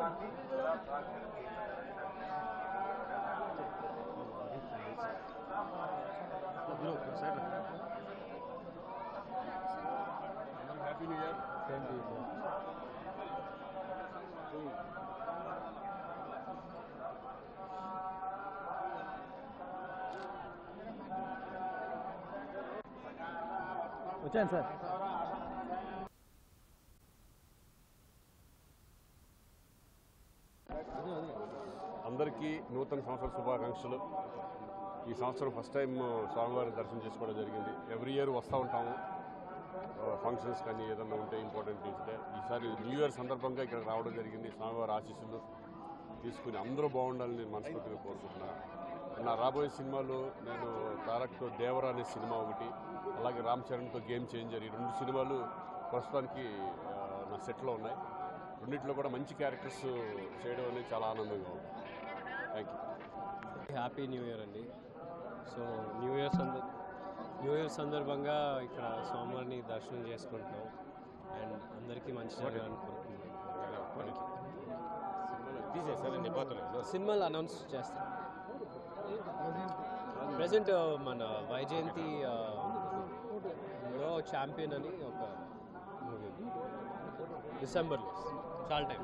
Happy New Year. Same to you, bro. వచ్చాను sir. అందరికీ నూతన సంవత్సర శుభాకాంక్షలు. ఈ సంవత్సరం ఫస్ట్ టైం స్వామివారి దర్శనం చేసుకోవడం జరిగింది. ఎవ్రీ ఇయర్ వస్తూ ఉంటాము ఫంక్షన్స్ కానీ ఏదన్నా ఉంటే ఇంపార్టెంట్ ఉంటే. ఈసారి న్యూ ఇయర్ సందర్భంగా ఇక్కడ రావడం జరిగింది. స్వామివారి ఆశీస్సులు తీసుకుని అందరూ బాగుండాలని నేను మనస్ఫూర్తిగా కోరుకుంటున్నాను. నా రాబోయే సినిమాలు నేను తారక్తో దేవరా అనే సినిమా ఒకటి, అలాగే రామ్ చరణ్తో గేమ్ చేంజర్, ఈ 2 సినిమాలు ప్రస్తుతానికి నా సెట్లో ఉన్నాయి. రెండింటిలో కూడా మంచి క్యారెక్టర్స్ చేయడం అనేది చాలా ఆనందంగా ఉంది. Thank you. Happy new year అండి. సో న్యూ ఇయర్ సందర్భంగా ఇక్కడ స్వామివారిని దర్శనం చేసుకుంటున్నాం. అండ్ అందరికీ మంచి జరగాలని కోరుకుంటున్నాం. సినిమాలు అనౌన్స్ చేస్తాం. ప్రజెంట్ మన వైజయంతిలో ఛాంపియన్ అని ఒక మూవీ డిసెంబర్లో, చాలా టైం.